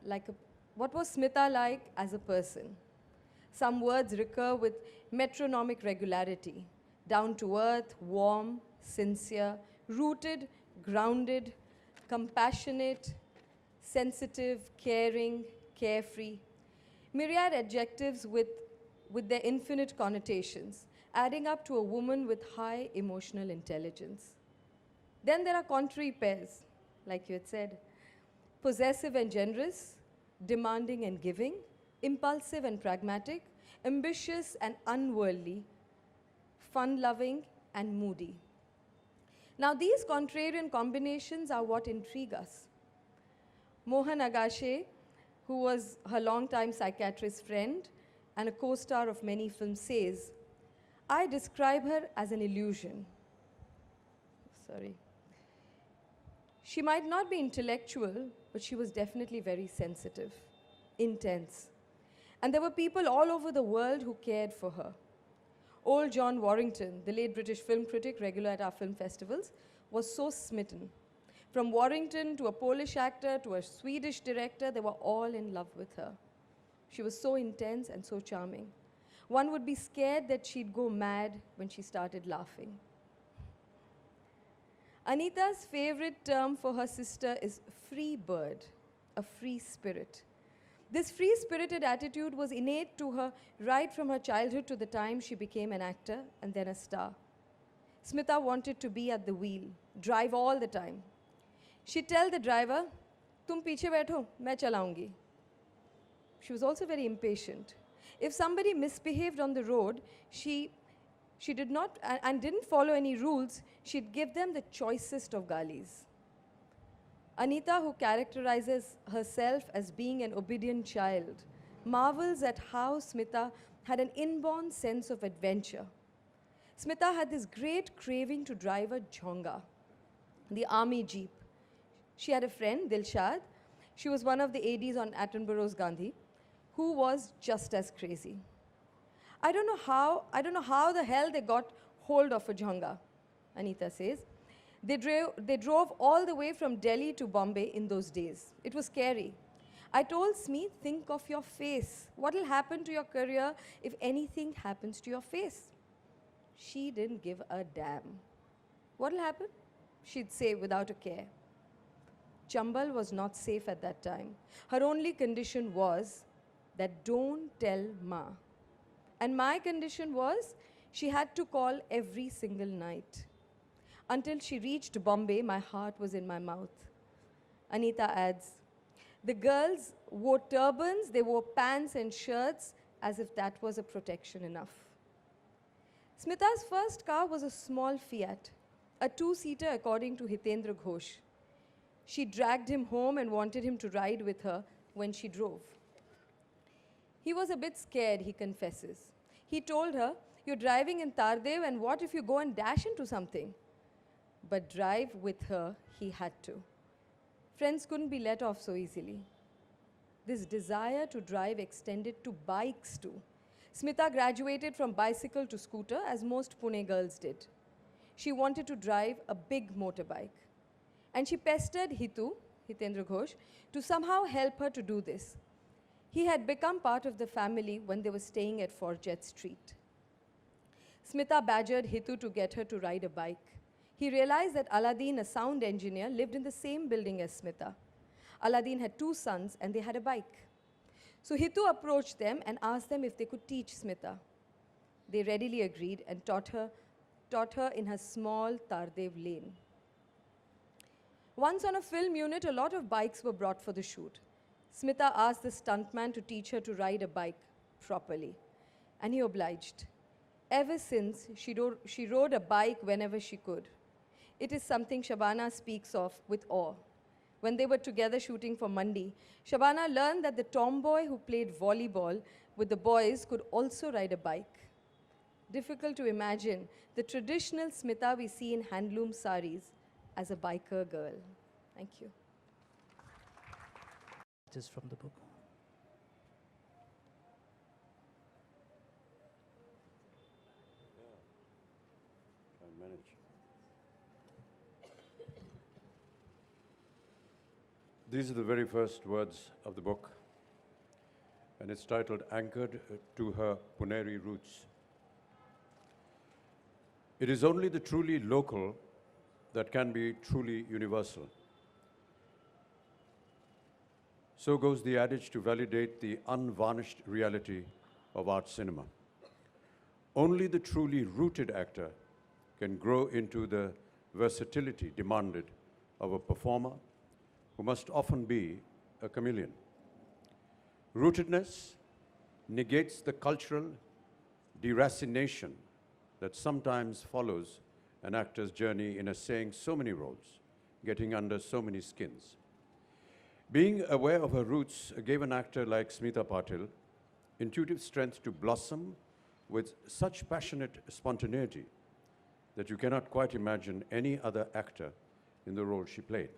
like a, what was Smita like as a person? Some words recur with metronomic regularity, down to earth, warm, sincere, rooted, grounded, compassionate, sensitive, caring, carefree. Myriad adjectives with their infinite connotations, adding up to a woman with high emotional intelligence. Then there are contrary pairs, like you had said, possessive and generous, demanding and giving, impulsive and pragmatic, ambitious and unworldly, fun loving and moody. Now, these contrarian combinations are what intrigue us. Mohan Agashe, who was her longtime psychiatrist friend and a co star of many films, says, I describe her as an illusion. Sorry. She might not be intellectual, but she was definitely very sensitive, intense. And there were people all over the world who cared for her. Old John Warrington, the late British film critic, regular at our film festivals, was so smitten. From Warrington to a Polish actor to a Swedish director, they were all in love with her. She was so intense and so charming. One would be scared that she'd go mad when she started laughing. Anita's favorite term for her sister is free bird, a free spirit. This free-spirited attitude was innate to her right from her childhood to the time she became an actor and then a star. Smita wanted to be at the wheel, drive all the time. She'd tell the driver, "Tum piche baitho, main chalaungi." She was also very impatient. If somebody misbehaved on the road, she did not and didn't follow any rules, she'd give them the choicest of galis. Anita, who characterizes herself as being an obedient child, marvels at how Smita had an inborn sense of adventure. Smita had this great craving to drive a Jhonga, the army jeep. She had a friend, Dilshad. She was one of the ADs on Attenborough's Gandhi, who was just as crazy. I don't know how the hell they got hold of a Jhonga, Anita says. They drove all the way from Delhi to Bombay in those days. It was scary. I told Smee, think of your face. What will happen to your career if anything happens to your face? She didn't give a damn. What will happen? She'd say without a care. Chambal was not safe at that time. Her only condition was that don't tell Ma. And my condition was she had to call every single night. Until she reached Bombay, my heart was in my mouth. Anita adds, the girls wore turbans, they wore pants and shirts as if that was a protection enough. Smita's first car was a small Fiat, a two-seater according to Hitendra Ghosh. She dragged him home and wanted him to ride with her when she drove. He was a bit scared, he confesses. He told her, you're driving in Tardev and what if you go and dash into something? But drive with her, he had to. Friends couldn't be let off so easily. This desire to drive extended to bikes too. Smita graduated from bicycle to scooter, as most Pune girls did. She wanted to drive a big motorbike. And she pestered Hitendra Ghosh, to somehow help her to do this. He had become part of the family when they were staying at Forget Street. Smita badgered Hitu to get her to ride a bike. He realized that Aladdin, a sound engineer, lived in the same building as Smita. Aladdin had two sons and they had a bike. So Hitu approached them and asked them if they could teach Smita. They readily agreed and taught her in her small Tardev lane. Once on a film unit, a lot of bikes were brought for the shoot. Smita asked the stuntman to teach her to ride a bike properly, and he obliged. Ever since, she rode a bike whenever she could. It is something Shabana speaks of with awe. When they were together shooting for Mandi, Shabana learned that the tomboy who played volleyball with the boys could also ride a bike. Difficult to imagine the traditional Smita we see in handloom saris as a biker girl. Thank you. Just from the book. These are the very first words of the book, and it's titled Anchored to Her Puneri Roots. It is only the truly local that can be truly universal. So goes the adage to validate the unvarnished reality of art cinema. Only the truly rooted actor can grow into the versatility demanded of a performer who must often be a chameleon. Rootedness negates the cultural deracination that sometimes follows an actor's journey in essaying so many roles, getting under so many skins. Being aware of her roots gave an actor like Smita Patil intuitive strength to blossom with such passionate spontaneity that you cannot quite imagine any other actor in the role she played.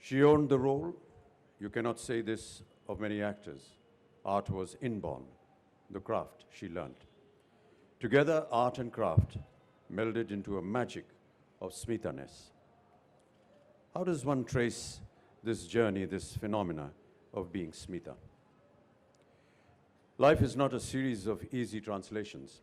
She owned the role. You cannot say this of many actors. Art was inborn, the craft she learnt. Together, art and craft melded into a magic of Smita-ness. How does one trace this journey, this phenomena of being Smita? Life is not a series of easy transitions.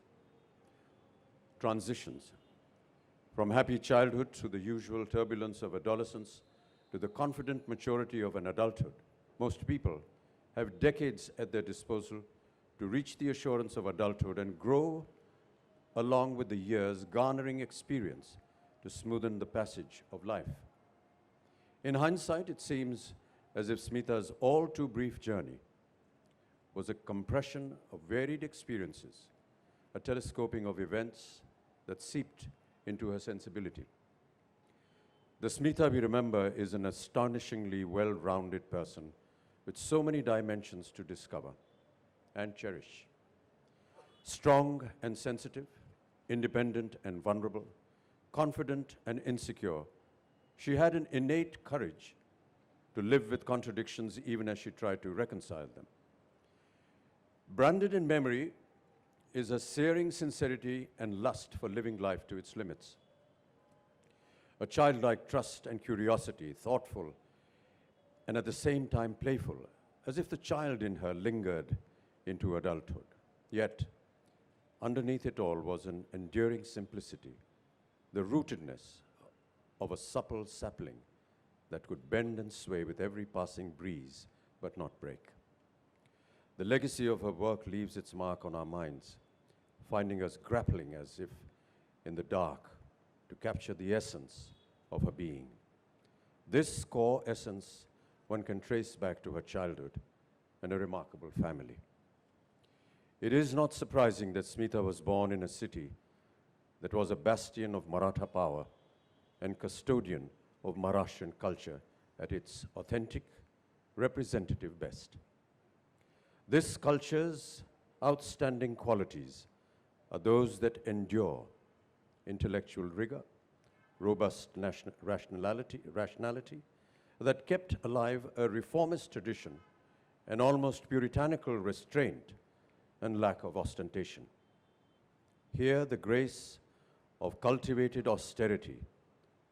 From happy childhood to the usual turbulence of adolescence to the confident maturity of an adulthood. Most people have decades at their disposal to reach the assurance of adulthood and grow along with the years, garnering experience to smoothen the passage of life. In hindsight, it seems as if Smita's all too brief journey was a compression of varied experiences, a telescoping of events that seeped into her sensibility. The Smita we remember is an astonishingly well-rounded person with so many dimensions to discover and cherish. Strong and sensitive, independent and vulnerable, confident and insecure, she had an innate courage to live with contradictions even as she tried to reconcile them. Branded in memory is a searing sincerity and lust for living life to its limits. A childlike trust and curiosity, thoughtful and at the same time playful, as if the child in her lingered into adulthood. Yet, underneath it all was an enduring simplicity, the rootedness of a supple sapling that could bend and sway with every passing breeze but not break. The legacy of her work leaves its mark on our minds, finding us grappling as if in the dark to capture the essence of her being. This core essence one can trace back to her childhood and a remarkable family. It is not surprising that Smita was born in a city that was a bastion of Maratha power and custodian of Maharashtrian culture at its authentic, representative best. This culture's outstanding qualities are those that endure intellectual rigor, robust rationality, that kept alive a reformist tradition, an almost puritanical restraint and lack of ostentation. Here, the grace of cultivated austerity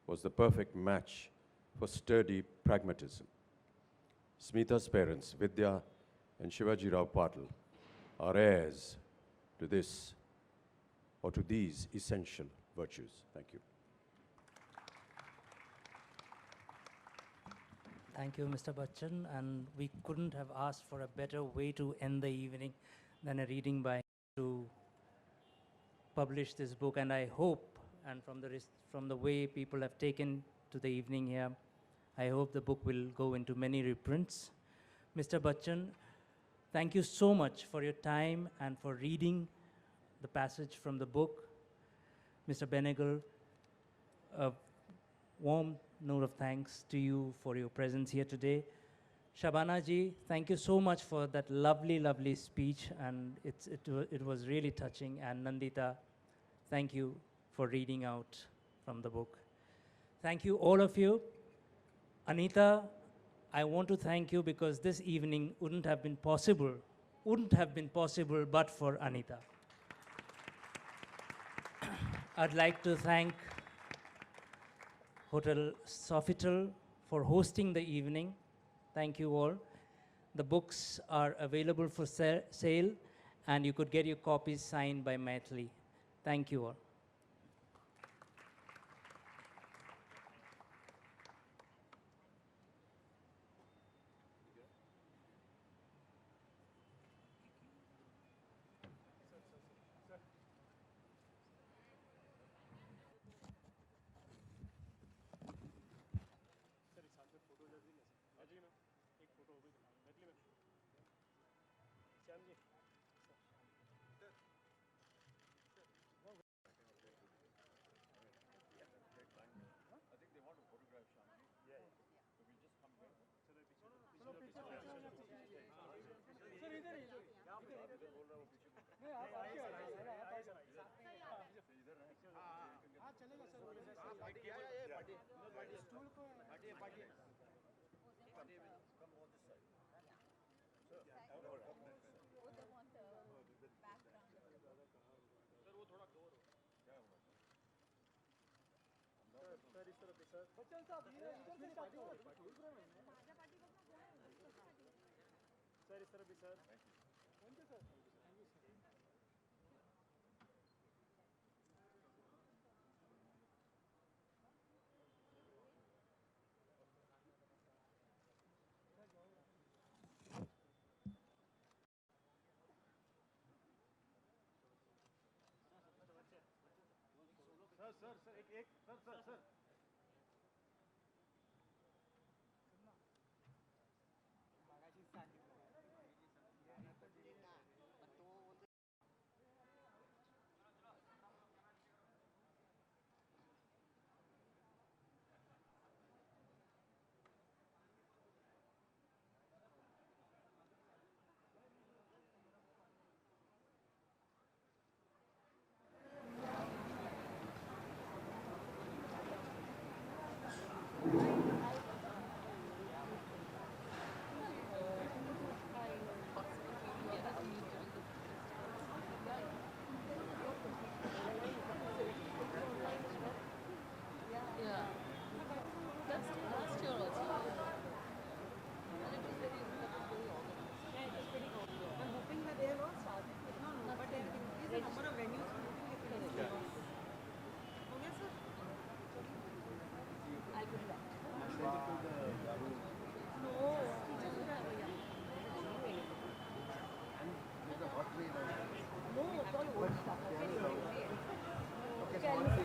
was the perfect match for sturdy pragmatism. Smita's parents, Vidya and Shivaji Rao Patil, are heirs to this or to these essential virtues. Thank you. Thank you, Mr. Bachchan, and we couldn't have asked for a better way to end the evening than a reading by him to publish this book. And I hope, and from the way people have taken to the evening here, I hope the book will go into many reprints. Mr. Bachchan, thank you so much for your time and for reading the passage from the book. Mr. Benegal, a warm note of thanks to you for your presence here today. Shabana ji, thank you so much for that lovely, lovely speech, and it was really touching. And Nandita, thank you for reading out from the book. Thank you, all of you. Anita, I want to thank you because this evening wouldn't have been possible but for Anita. I'd like to thank Hotel Sofitel for hosting the evening. Thank you all. The books are available for sale, and you could get your copies signed by Maithili. Thank you all.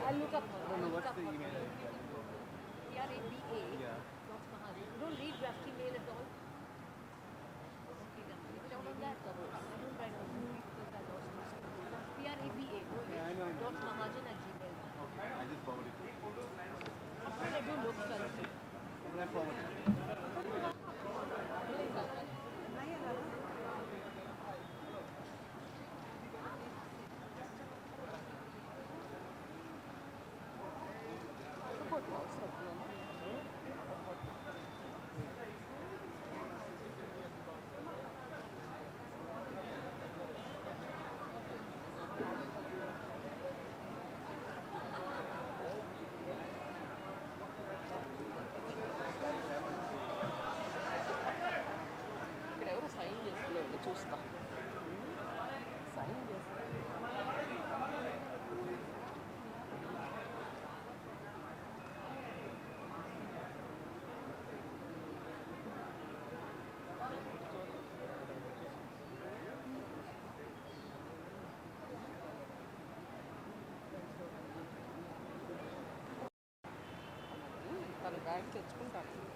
I'll look up. What's the email? PRABA. Yeah. You don't read drafty mail at all? Okay, then. You down on that? Don't write on PRABA. Yeah, I know. Dot Mahajan@gmail. Okay, I just forwarded it. After I do look, sorry. I forwarded it. ఇక్కడ ఎవరు sign చేస్తలేదు చూస్తా sign చేస్తా తను bag తెచ్చుకుంటాను